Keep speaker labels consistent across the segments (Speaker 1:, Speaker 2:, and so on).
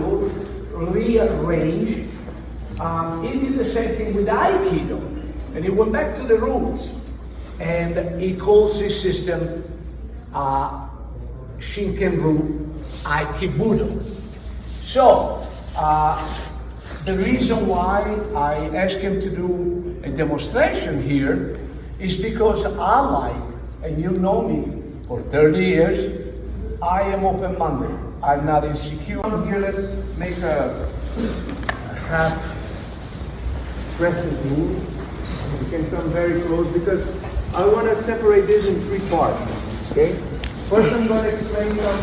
Speaker 1: Aikido, rearranged. He did the same thing with Aikido, and he went back to the roots, and he calls his system Shinken Ryu Aiki-Budo. So, the reason why I asked him to do a demonstration here is because I like, and you know me for 30 years, I am open-minded. I'm not insecure.
Speaker 2: Here, let's make a half crescent move. You can come very close because I want to separate this in three parts. Okay. First, I'm going to explain some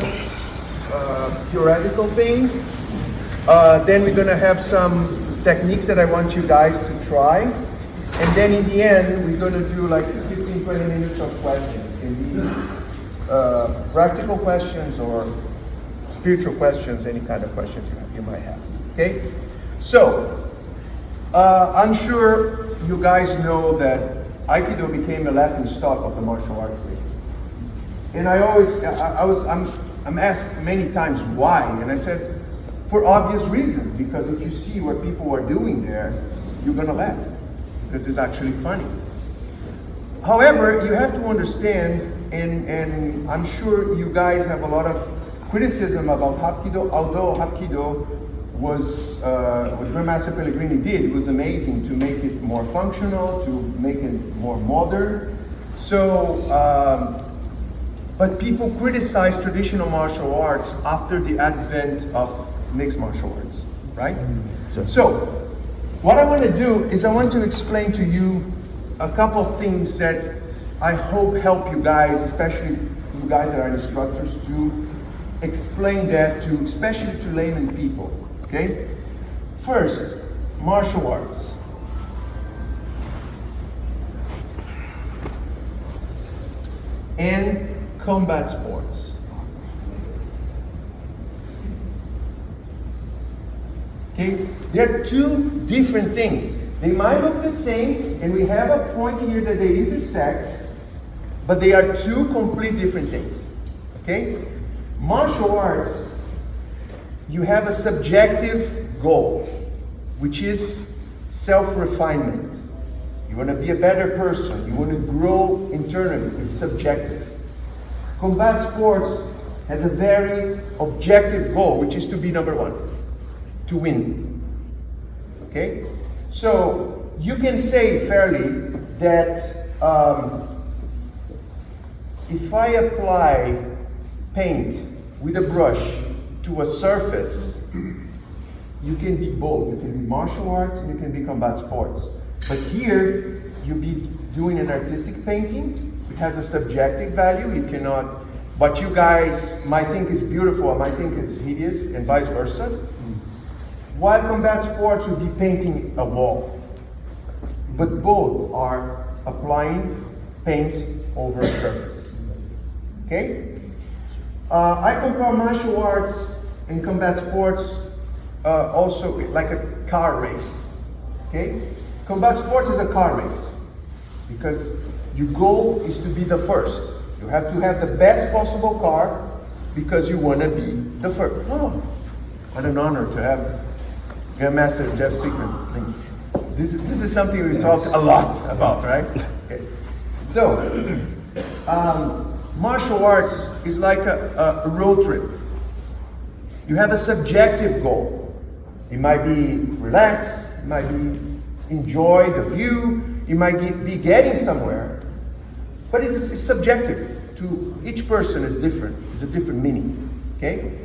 Speaker 2: theoretical things. Then we're going to have some techniques that I want you guys to try. And then in the end, we're going to do like 15, 20 minutes of questions. Can be practical questions or spiritual questions, any kind of questions you might have. Okay? So, I'm sure you guys know that Aikido became a laughing stock of the martial arts league. And I'm asked many times why, and I said, for obvious reasons, because if you see what people are doing there, you're gonna laugh, because it's actually funny. However, you have to understand, and I'm sure you guys have a lot of criticism about Hapkido, although Hapkido was, what Grandmaster Pellegrini did was amazing to make it more functional, to make it more modern. So, but people criticize traditional martial arts after the advent of mixed martial arts, right? Sure. So, what I want to do is I want to explain to you a couple of things that I hope help you guys, especially you guys that are instructors, to explain that to, especially to layman people, okay? First, martial arts. And combat sports. Okay, they're two different things. They might look the same, and we have a point here that they intersect, but they are two complete different things. Okay? Martial arts, you have a subjective goal, which is self-refinement. You want to be a better person. You want to grow internally. It's subjective. Combat sports has a very objective goal, which is to be number one, to win. Okay? So you can say fairly that if I apply paint with a brush to a surface, you can be both. You can be martial arts and you can be combat sports. But here, you'll be doing an artistic painting. It has a subjective value. You cannot, what you guys might think is beautiful, I might think is hideous, and vice versa. While combat sports would be painting a wall. But both are applying paint over a surface. Okay? I compare martial arts and combat sports also like a car race. Okay? Combat sports is a car race because your goal is to be the first. You have to have the best possible car because you want to be the first. Oh, what an honor to have Grandmaster Jeff Stickman. This is something we talk a lot about, right? Okay. So, martial arts is like a road trip. You have a subjective goal. It might be relax, it might be enjoy the view, you might be getting somewhere, but it's subjective. To each person is different. It's a different meaning. Okay?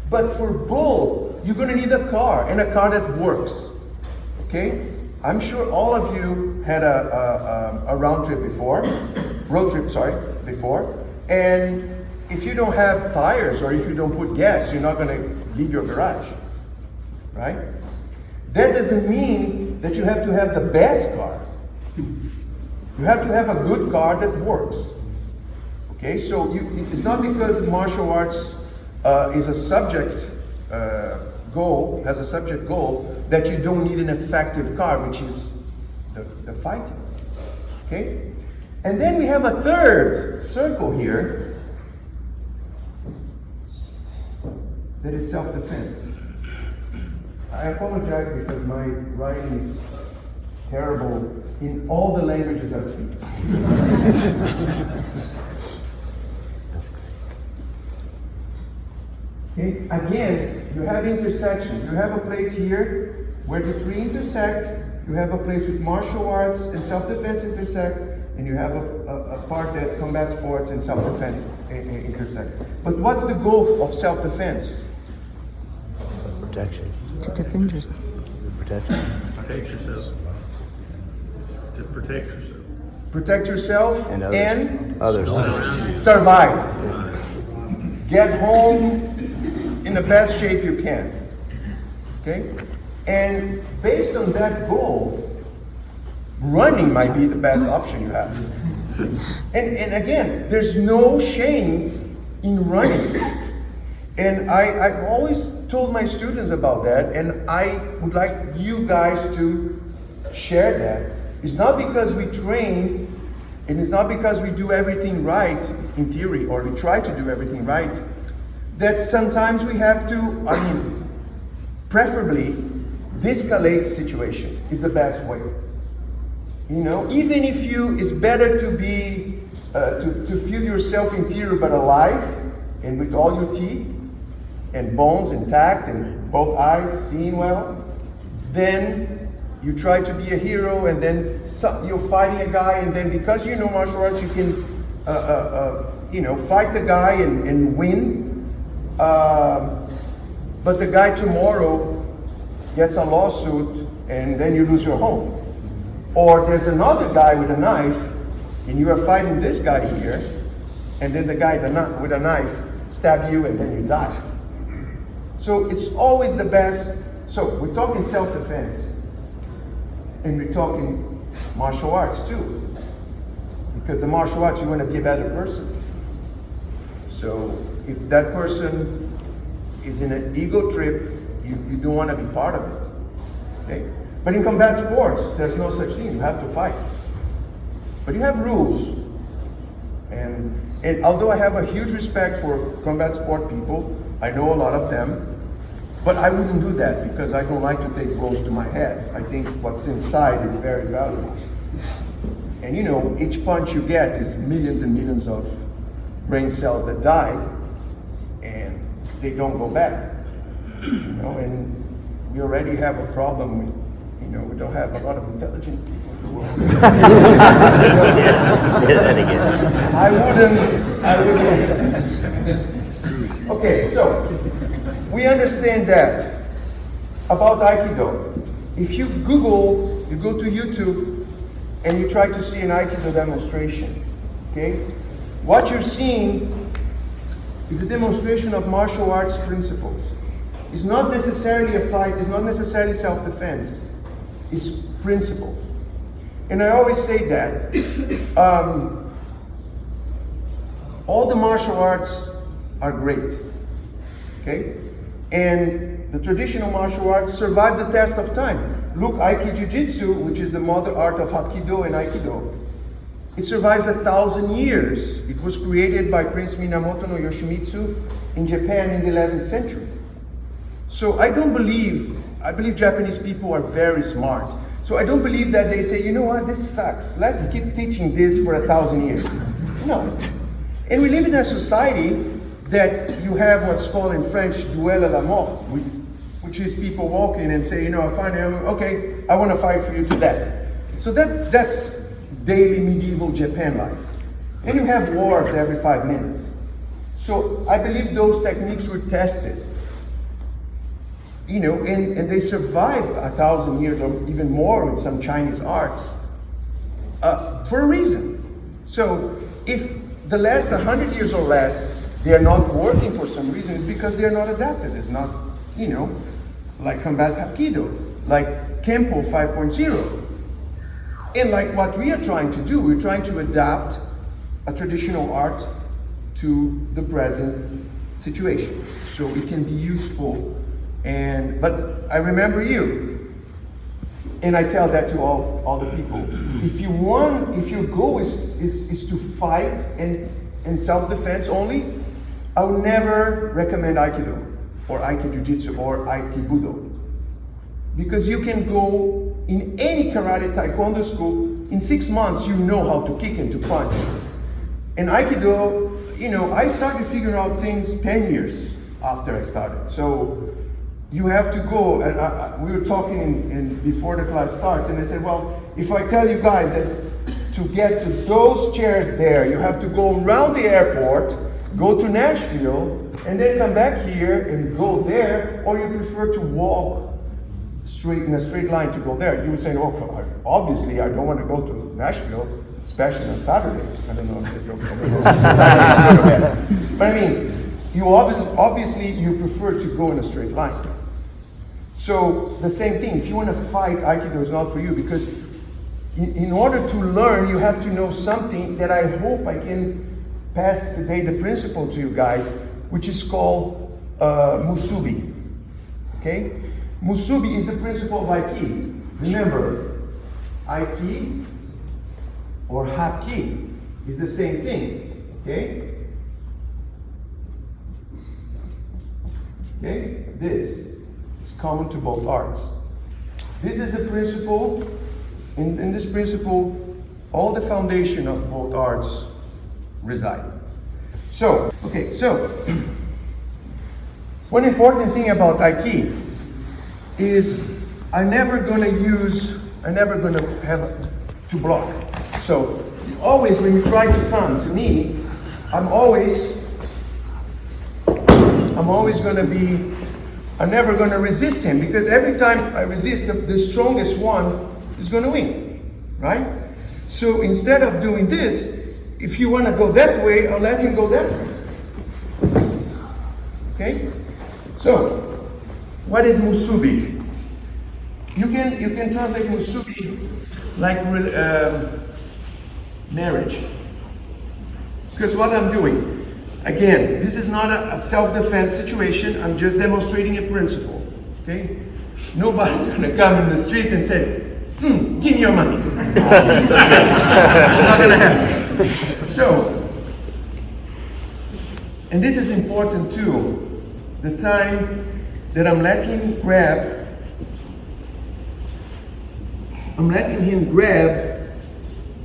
Speaker 2: But for both, you're going to need a car, and a car that works. Okay? I'm sure all of you had a road trip before, and if you don't have tires or if you don't put gas, you're not going to leave your garage, right? That doesn't mean that you have to have the best car. You have to have a good car that works. Okay, so it's not because martial arts is a subject goal, has a subject goal, that you don't need an effective car, which is the fighting. Okay? And then we have a third circle here that is self-defense. I apologize because my writing is terrible in all the languages I speak. Okay? Again, you have intersections. You have a place here where the three intersect. You have a place with martial arts and self-defense intersect, and you have a part that combat sports and self-defense intersect. But what's the goal of self-defense?
Speaker 3: Self-protection.
Speaker 4: To defend yourself.
Speaker 3: Protection.
Speaker 5: Protect yourself. To protect yourself.
Speaker 2: Protect yourself
Speaker 3: And others.
Speaker 2: survive. Get home in the best shape you can. Okay? And based on that goal, running might be the best option you have. And again, there's no shame in running. And I've always told my students about that, and I would like you guys to share that. It's not because we train, and it's not because we do everything right in theory, or we try to do everything right, that sometimes we have to, preferably, de-escalate the situation is the best way. You know, even if it's better to be, to feel yourself inferior but alive, and with all your teeth, and bones intact, and both eyes seeing well, then you try to be a hero, and then you're fighting a guy, and then because you know martial arts, you can, fight the guy and win. But the guy tomorrow gets a lawsuit, and then you lose your home. Or there's another guy with a knife, and you are fighting this guy here, and then the guy with a knife stab you, and then you die. So it's always the best. So we're talking self-defense, and we're talking martial arts too. Because the martial arts, you want to be a better person. So if that person is in an ego trip, you don't want to be part of it. Okay? But in combat sports, there's no such thing. You have to fight. But you have rules. And although I have a huge respect for combat sport people, I know a lot of them, but I wouldn't do that because I don't like to take blows to my head. I think what's inside is very valuable. And you know, each punch you get is millions and millions of brain cells that die, and they don't go back. You know, and we already have a problem with, we don't have a lot of intelligent people in the world.
Speaker 3: Say that again.
Speaker 2: I wouldn't. Okay, so we understand that about Aikido. If you Google, you go to YouTube, and you try to see an Aikido demonstration, okay? What you're seeing is a demonstration of martial arts principles. It's not necessarily a fight, it's not necessarily self-defense. It's principles. And I always say that all the martial arts are great, okay? And the traditional martial arts survive the test of time. Look, Aiki-Jiu-Jitsu, which is the mother art of Hapkido and Aikido, it survives 1,000 years. It was created by Prince Minamoto no Yoshimitsu in Japan in the 11th century. So I believe Japanese people are very smart. So I don't believe that they say, you know what, this sucks. Let's keep teaching this for 1,000 years. No. And we live in a society that you have what's called in French, duel à la mort, which is people walk in and say, okay, I want to fight for you to death. So that's daily medieval Japan life. And you have wars every 5 minutes. So I believe those techniques were tested. And they survived 1,000 years or even more with some Chinese arts for a reason. So if the last 100 years or less, they're not working for some reason, it's because they're not adapted. It's not, like combat Hapkido, like Kempo 5.0. And like what we are trying to do, we're trying to adapt a traditional art to the present situation so it can be useful. But I remember you, and I tell that to all the people. If your goal is to fight and self-defense only, I would never recommend Aikido or Aiki Jiu-Jitsu or Aiki-Budo. because you can go in any karate taekwondo school, in 6 months you know how to kick and to punch. In Aikido, you know, I started figuring out things 10 years after I started. So you have to go, and we were talking before the class starts, and I said, well, if I tell you guys that to get to those chairs there, you have to go around the airport, go to Nashville, and then come back here and go there, or you prefer to walk straight in a straight line to go there. You would say, oh, obviously I don't want to go to Nashville, especially on Saturday. I don't know if the joke But I mean, you obviously you prefer to go in a straight line. So the same thing, if you want to fight, Aikido is not for you, because in order to learn, you have to know something that I hope I can pass today the principle to you guys, which is called musubi. Okay? Musubi is the principle of Aiki. Remember, Aiki or Haki is the same thing. Okay? Okay? This is common to both arts. This is a principle. In this principle, all the foundation of both arts reside. So, okay, so one important thing about Aiki is I'm never going to have to block. So always when you try to come to me, I'm never going to resist him, because every time I resist, the strongest one is going to win, right? So instead of doing this, if you want to go that way, I'll let him go that way. Okay? So, what is musubi? You can translate musubi like marriage. Because what I'm doing, again, this is not a self-defense situation. I'm just demonstrating a principle. Okay? Nobody's going to come in the street and say, give me your money. It's not going to happen. So, and this is important too, the time that I'm letting him grab,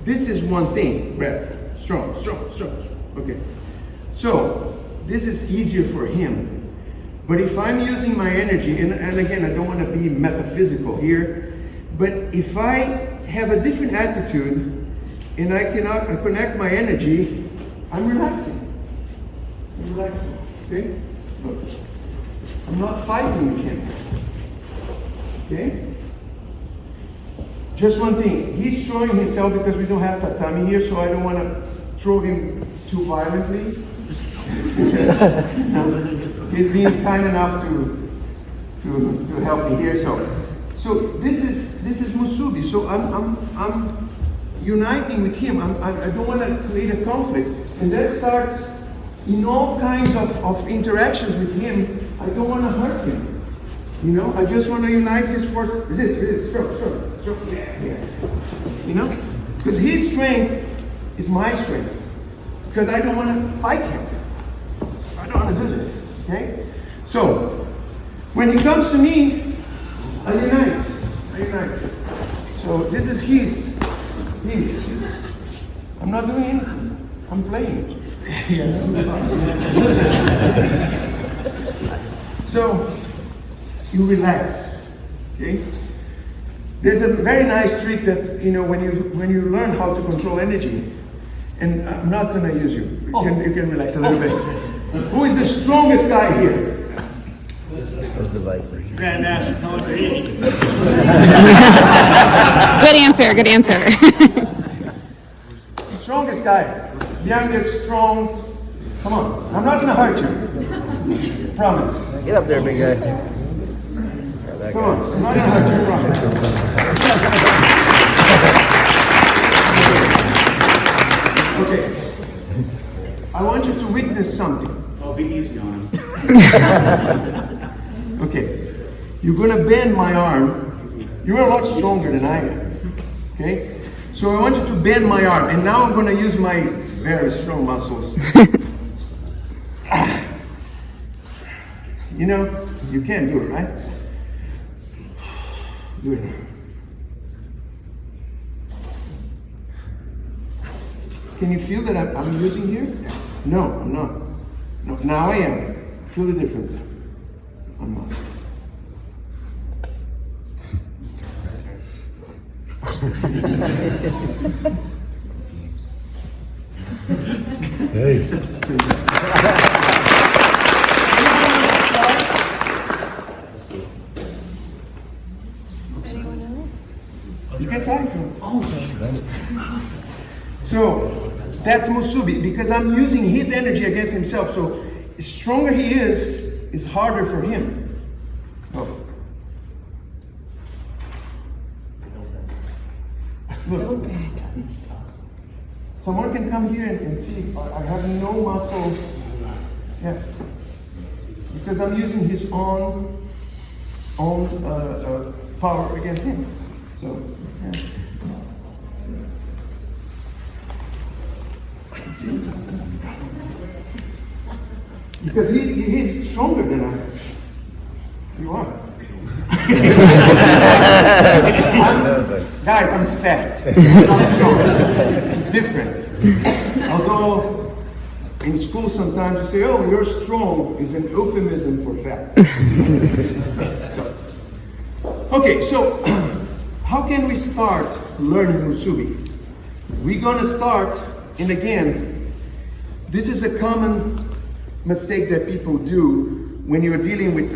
Speaker 2: this is one thing, grab, strong. Okay. So, this is easier for him. But if I'm using my energy, and again, I don't want to be metaphysical here, but if I have a different attitude and I connect my energy, I'm relaxing. Okay? Look. I'm not fighting with him. Okay? Just one thing. He's throwing himself because we don't have tatami here, so I don't want to throw him too violently. He's being kind enough to help me here. So this is musubi. So I'm uniting with him. I don't want to create a conflict, and that starts in all kinds of interactions with him. I don't want to hurt him. You know, I just want to unite his force. Resist, stroke. Yeah. You know, because his strength is my strength. Because I don't want to fight him. I don't want to do this. Okay. So when he comes to me, I unite. So this is his. I'm not doing anything. I'm playing. So you relax. Okay. There's a very nice trick that when you learn how to control energy, and I'm not going to use you. You can relax a little bit. Who is the strongest guy here?
Speaker 3: The Viper.
Speaker 5: Grandmaster Pellegrini.
Speaker 4: Good answer.
Speaker 2: Strongest guy. Youngest, strong. Come on. I'm not going to hurt you. Promise.
Speaker 3: Get up there, big guy.
Speaker 2: Come on. I'm not going to hurt you. Promise. Okay. I want you to witness something.
Speaker 5: I'll be easy on him.
Speaker 2: Okay. You're going to bend my arm. You're a lot stronger than I am. Okay? So I want you to bend my arm. And now I'm going to use my very strong muscles. You can do it, right? Do it now. Can you feel that I'm using here? No, I'm not. No, now I am. Feel the difference. I'm not.
Speaker 3: Hey.
Speaker 2: You can try it. Oh, so that's musubi because I'm using his energy against himself. So the stronger he is harder for him. Oh. Look. Someone can come here and see. I have no muscle. Yeah. Because I'm using his own power against him. So, yeah. See? Because he's stronger than I am. You are. Guys, I'm fat. I'm strong. It's different. Although in school sometimes you say, oh, you're strong is an euphemism for fat. Okay, so how can we start learning musubi? We're gonna start, and again, this is a common mistake that people do when you're dealing with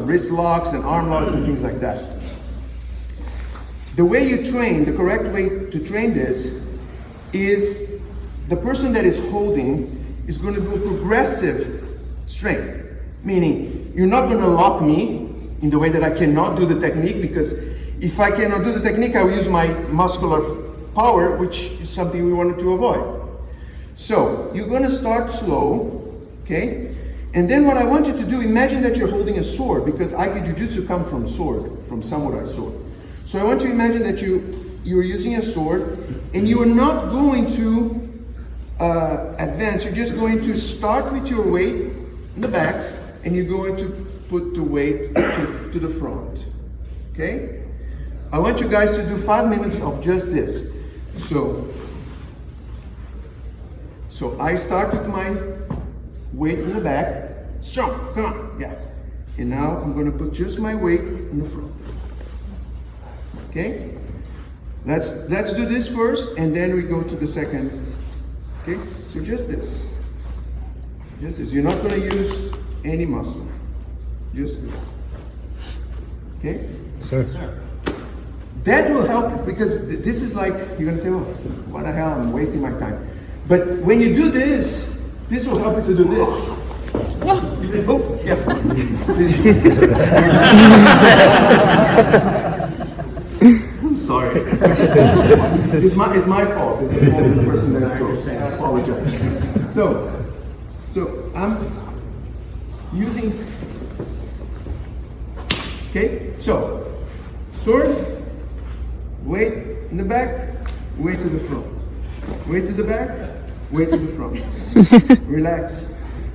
Speaker 2: wrist locks and arm locks and things like that. The way you train, the correct way to train this is the person that is holding is going to do a progressive strength, meaning you're not going to lock me in the way that I cannot do the technique, because if I cannot do the technique, I will use my muscular power, which is something we wanted to avoid. So you're going to start slow, okay? And then what I want you to do, imagine that you're holding a sword, because Aikido comes from sword, from samurai sword. So I want you to imagine that you're using a sword, and you are not going to advance. You're just going to start with your weight in the back, and you're going to put the weight to the front. Okay? I want you guys to do 5 minutes of just this. So I start with my weight in the back. Strong, come on, yeah. And now I'm going to put just my weight in the front. Okay? Let's do this first, and then we go to the second. Okay? So just this. Just this. You're not going to use any muscle. Just this. Okay?
Speaker 3: Sir.
Speaker 2: That will help you, because this is like, you're going to say, oh, what the hell, I'm wasting my time. But when you do this, this will help you to do this. Oh, yeah. I'm sorry. It's my fault. It's the fault of the person that I chose. I apologize. So I'm using. Okay. So sword, weight in the back, weight to the front, weight to the back, weight to the front. Relax.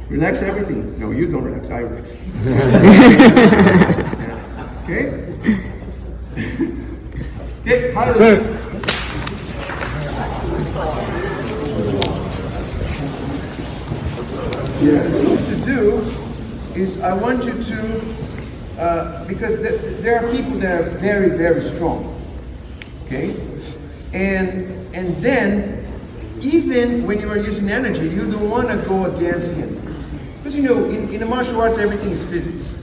Speaker 2: Relax everything. No, you don't relax. I relax. Okay. Okay,
Speaker 3: Sir.
Speaker 2: Yeah, what to do is I want you to, because there are people that are very, very strong, okay? And then, even when you are using energy, you don't want to go against him. Because you know, in the martial arts, everything is physics,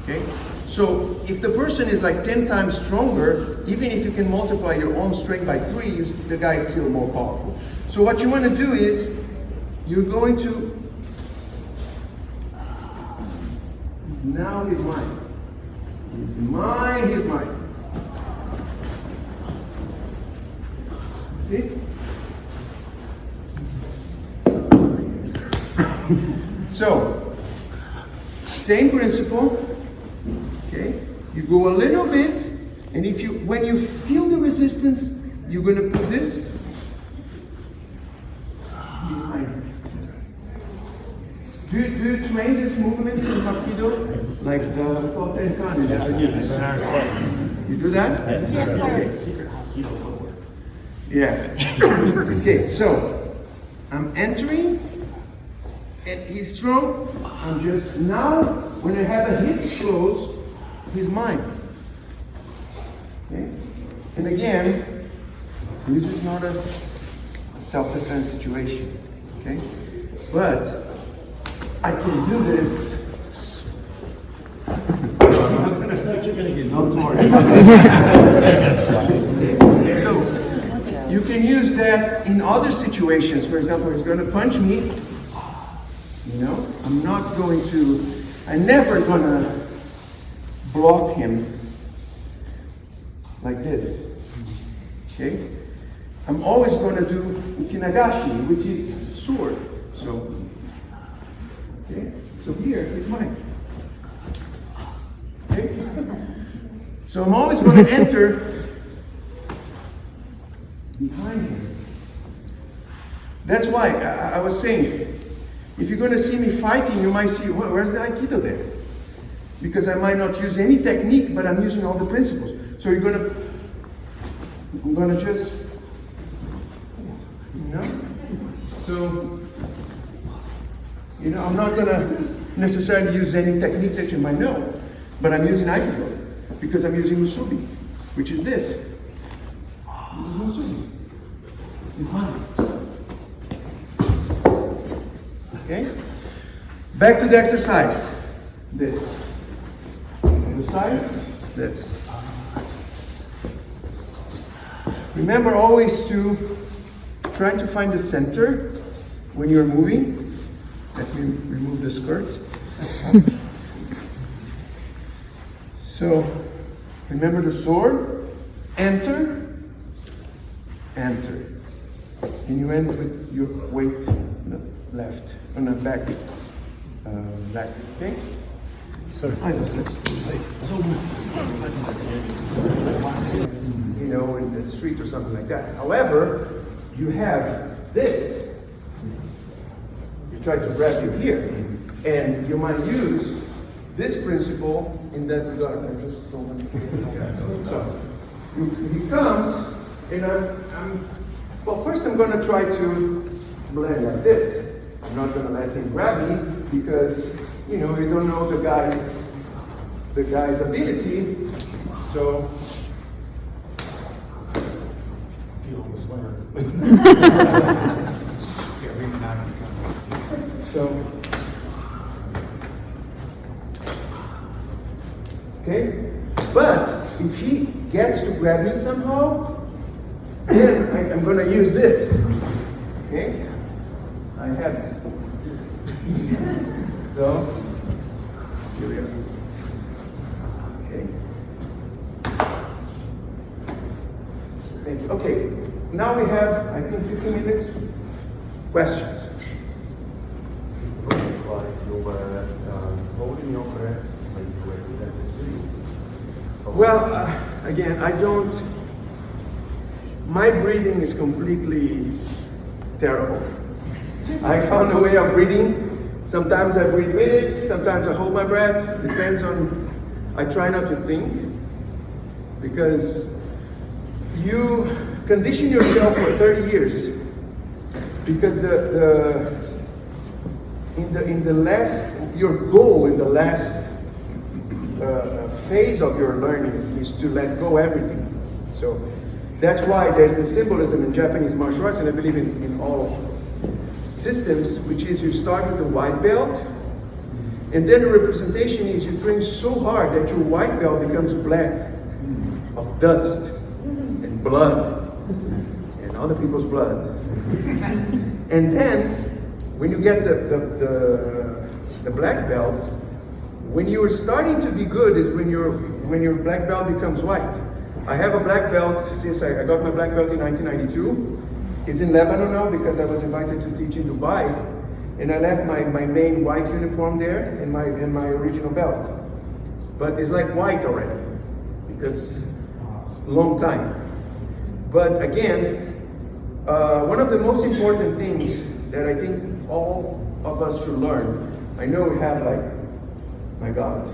Speaker 2: okay? So if the person is like 10 times stronger, even if you can multiply your own strength by 3, the guy is still more powerful. So what you want to do is, you're going to, now he's mine. He's mine, he's mine. See? So, same principle. Okay, you go a little bit, and when you feel the resistance, you're going to put this behind. Do you train this movement in Aikido? Like the Koten Kan?
Speaker 5: Yes.
Speaker 2: You do that?
Speaker 5: Yes,
Speaker 2: Okay.
Speaker 5: Secret Aikido footwork.
Speaker 2: Yeah. Okay, so I'm entering, and he's strong. I'm just now, when I have a hips close, he's mine. Okay? And again, this is not a self-defense situation. Okay? But I can do this.
Speaker 5: You're gonna get
Speaker 2: Not to worry. So you can use that in other situations. For example, he's going to punch me. You know, I'm never going to block him like this. Okay? I'm always going to do ukinagashi, which is sword. So, okay? So here is mine. Okay? So I'm always going to enter behind him. That's why I was saying, if you're going to see me fighting, you might see, where's the Aikido there? Because I might not use any technique, but I'm using all the principles. So I'm going to just, you know? So, you know, I'm not going to necessarily use any technique that you might know. But I'm using Aikido because I'm using musubi, which is this. This is musubi. It's mine. Okay? Back to the exercise. This. On the side, this. Remember always to try to find the center when you're moving. Let me remove the skirt. So, remember the sword, enter, enter. And you end with your weight on the left, on the back, okay? Sorry. I just you know, in the street or something like that. However, you have this. You try to grab you here, and you might use this principle in that regard. I just don't want to. So he comes, and well, first I'm going to try to blend like this. I'm not going to let him grab me because, you know, you don't know the guy's ability. So
Speaker 5: feel the slammer.
Speaker 2: So, okay? But if he gets to grab me somehow, then I'm going to use this. Okay? I have it. So, here we are. Okay. Thank you. Okay. Now we have, I think, 15 minutes. Questions. Well, again, my breathing is completely terrible. I found a way of breathing. Sometimes I breathe with it, sometimes I hold my breath. Depends on, I try not to think. Because you condition yourself for 30 years. Because in the last, your goal in the last phase of your learning is to let go everything. So that's why there's a symbolism in Japanese martial arts, and I believe in all systems, which is you start with the white belt, and then the representation is you train so hard that your white belt becomes black of dust and blood and other people's blood. And then when you get the black belt, when you're starting to be good is when your black belt becomes white. I have a black belt since I got my black belt in 1992. It's in Lebanon now because I was invited to teach in Dubai, and I left my main white uniform there and my original belt. But it's like white already because long time. But again, one of the most important things that I think all of us should learn. I know we have like, my God,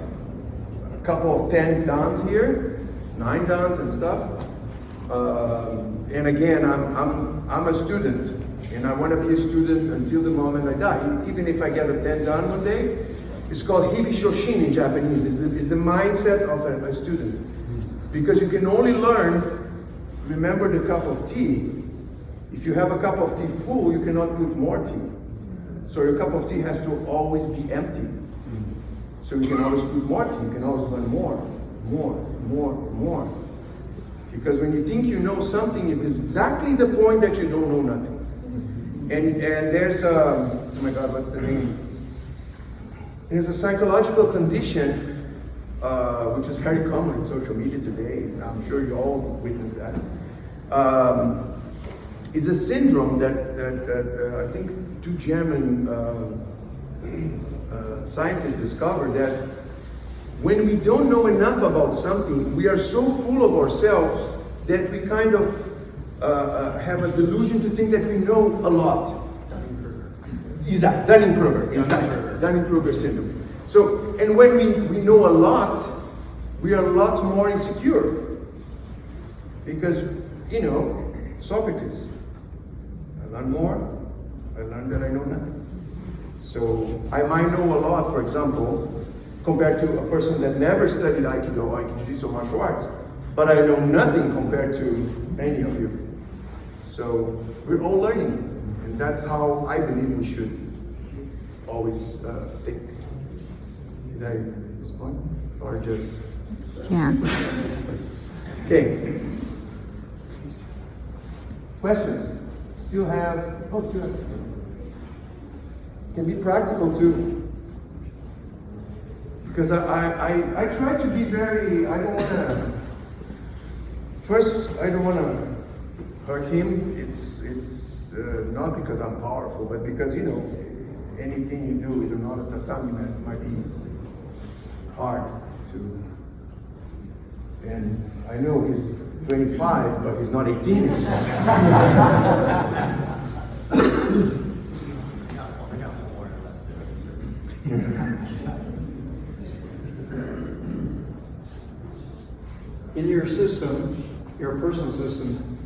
Speaker 2: a couple of 10 dans here, 9 dans and stuff. And again, I'm a student, and I want to be a student until the moment I die. Even if I get a 10 dan one day, it's called hibishoshin in Japanese. It's the mindset of a student. Because you can only learn, remember the cup of tea. If you have a cup of tea full, you cannot put more tea. So your cup of tea has to always be empty. So you can always put more tea, you can always learn more. Because when you think you know something, it's exactly the point that you don't know nothing. And there's oh my God, what's the name? There's a psychological condition which is very common in social media today. I'm sure you all witness that. Is a syndrome that I think 2 German scientists discovered, that when we don't know enough about something, we are so full of ourselves that we kind of have a delusion to think that we know a lot. Dunning-Kruger syndrome. So, and when we know a lot, we are a lot more insecure. Because, you know, Socrates, I learn more, I learned that I know nothing. So I might know a lot, for example, compared to a person that never studied Aikido, Aikido, or martial arts, but I know nothing compared to any of you. So we're all learning, and that's how I believe we should always think. Did I respond? Or just...
Speaker 4: Yeah.
Speaker 2: Okay. Questions? Still have... Oh, still have... Can be practical too. Because I try to be very... I don't want to... First, I don't want to hurt him. It's not because I'm powerful, but because, you know, anything you do with another tatami might be hard to... And I know he's 25, but he's not 18
Speaker 6: In your system, your personal system,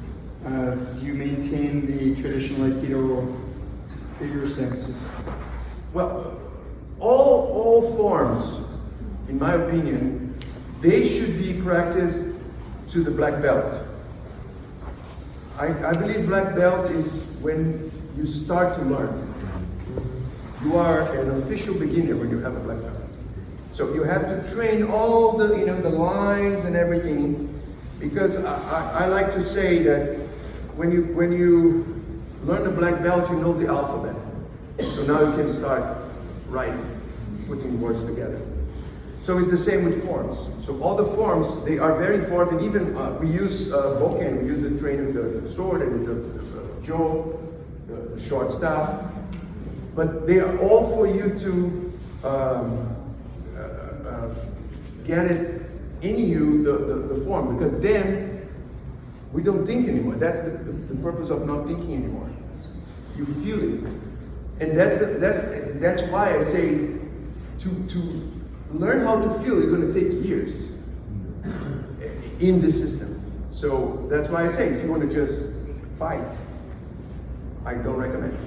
Speaker 6: do you maintain the traditional Aikido figure stances?
Speaker 2: Well, all forms, in my opinion, they should be practiced to the black belt. I believe black belt is when you start to learn. You are an official beginner when you have a black belt. So you have to train all the, you know, the lines and everything, because I like to say that when you learn the black belt, you know the alphabet. So now you can start writing, putting words together. So it's the same with forms. So all the forms, they are very important. Even we use bokken, we use the training with the sword and with the jo, the short staff. But they are all for you to get it in you, the form, because then we don't think anymore. That's the purpose of not thinking anymore. You feel it. And that's why I say to learn how to feel, it's going to take years in the system. So that's why I say, if you want to just fight, I don't recommend it.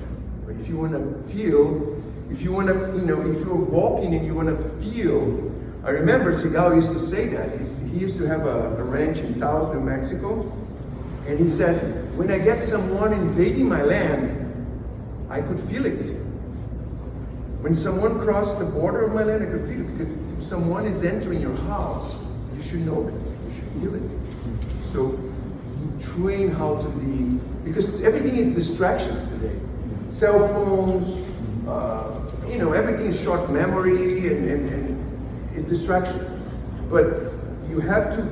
Speaker 2: But if you want to feel, if you want to, you know, if you're walking and you want to feel, I remember Segal used to say that. He used to have a ranch in Taos, New Mexico, and he said, when I get someone invading my land, I could feel it. When someone crossed the border of my land, I could feel it, because if someone is entering your house, you should know it, you should feel it. So you train how to be, because everything is distractions today. Cell phones, you know, everything is short memory and is distraction. But you have to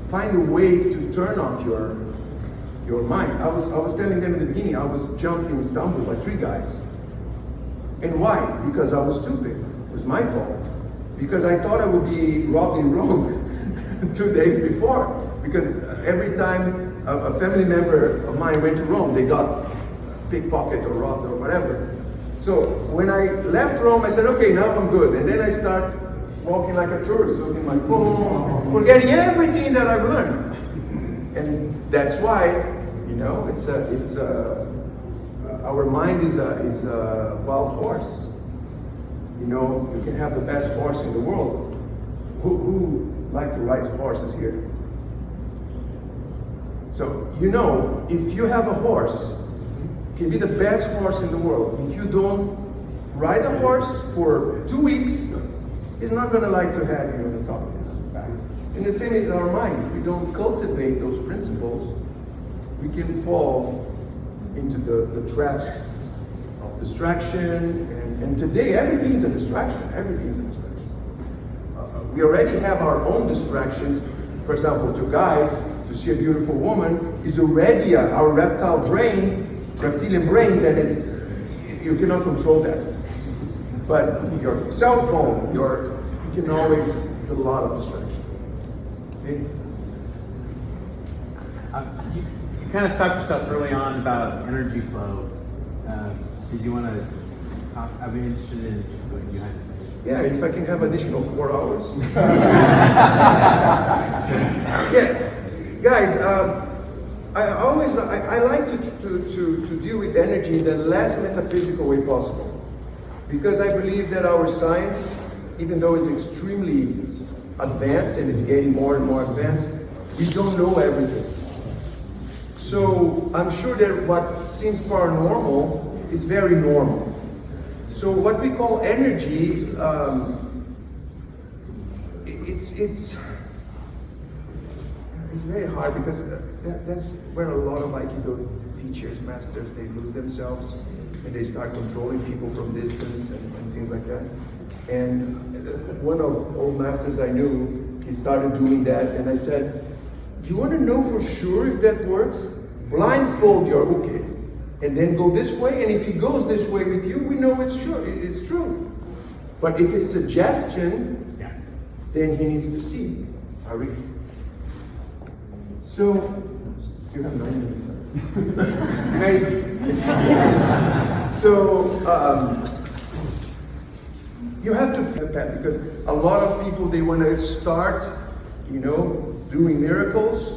Speaker 2: find a way to turn off your mind. I was telling them in the beginning, I was jumped in Istanbul by 3 guys. And why? Because I was stupid. It was my fault. Because I thought I would be robbed in Rome 2 days before. Because every time a family member of mine went to Rome, they got pickpocket or robbed or whatever. So when I left Rome, I said, okay, now I'm good. And then I start walking like a tourist, looking at my phone, forgetting everything that I've learned. And that's why, you know, our mind is a wild horse. You know, you can have the best horse in the world. Who like to ride horses here? So, you know, if you have a horse, it can be the best horse in the world. If you don't ride a horse for 2 weeks, he's not going to like to have you on the top of his back. And the same is our mind. If we don't cultivate those principles, we can fall into the traps of distraction. And today, everything is a distraction. Everything is a distraction. We already have our own distractions. For example, to guys, to see a beautiful woman is already our reptilian brain that is, you cannot control that. But your cell phone, you can always, it's a lot of distraction. Okay?
Speaker 7: You kind of talked yourself early on about energy flow. Did you want to talk? I'd be interested in what you had to say.
Speaker 2: Yeah, if I can have additional 4 hours. Yeah, guys, I like to deal with energy in the less metaphysical way possible. Because I believe that our science, even though it's extremely advanced and is getting more and more advanced, we don't know everything. So I'm sure that what seems paranormal is very normal. So what we call energy, it's very hard because that's where a lot of Aikido teachers, masters, they lose themselves and they start controlling people from distance and things like that. And one of old masters I knew, he started doing that, and I said, you want to know for sure if that works? Blindfold your uke, and then go this way, and if he goes this way with you, we know it's true. But if it's suggestion, then he needs to see. Are we? So, still have 9 minutes. Maybe. So, you have to flip that because a lot of people, they want to start, you know, doing miracles,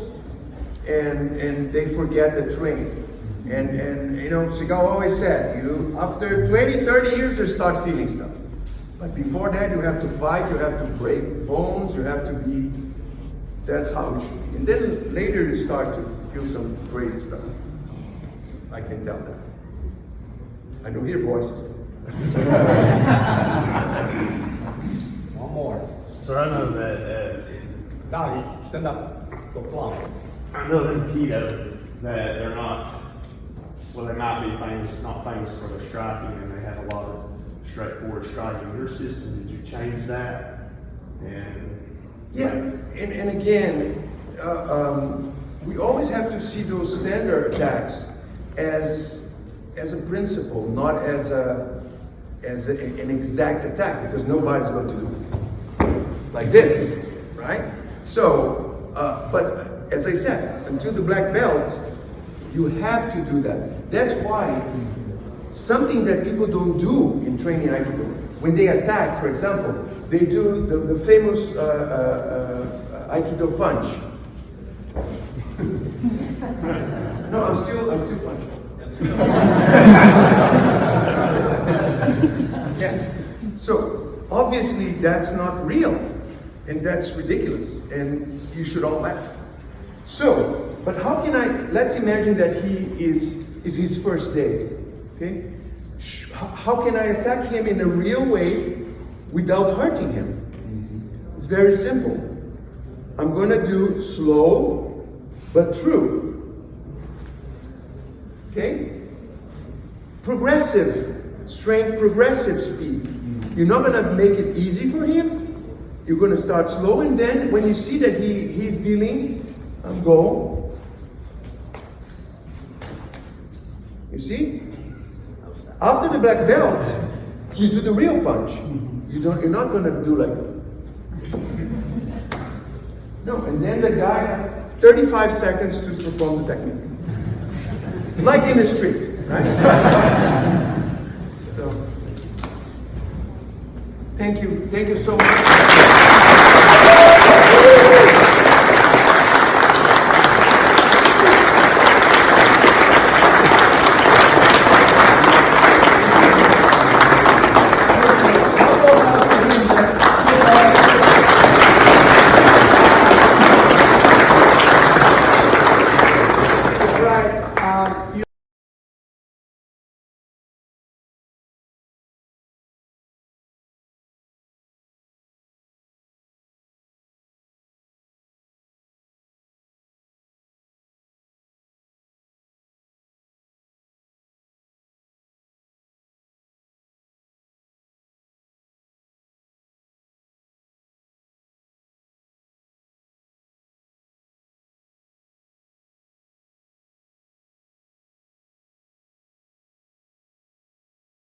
Speaker 2: and they forget the training. And you know, Segal always said, you after 20, 30 years, you start feeling stuff. But before that, you have to fight, you have to break bones, you have to be, that's how it should be. And then later you start to feel some crazy stuff. I can tell that. I don't hear voices.
Speaker 5: One more. So I know that Doggy, stand up. Go plumb. I know in Aikido that they're not, well, they might be famous, not famous for their striking, and they have a lot of straightforward striking. Your system, did you change that? And
Speaker 2: yeah, and again, we always have to see those standard attacks as a principle, not as an exact attack, because nobody's going to do like this, right? So, but as I said, until the black belt, you have to do that. That's why something that people don't do in training Aikido, when they attack, for example, they do the famous Aikido punch. No, I'm still punching. Yeah. So obviously that's not real, and that's ridiculous, and you should all laugh. So, but how can let's imagine that he is his first day, okay? How can I attack him in a real way without hurting him? It's very simple. I'm going to do slow but true. Okay? Progressive strength, progressive speed. You're not going to make it easy for him. You're going to start slow, and then when you see that he's dealing, go. You see? After the black belt, you do the real punch. You're not going to do like. No, and then the guy has 35 seconds to perform the technique. Like in the street, right? So, Thank you so much.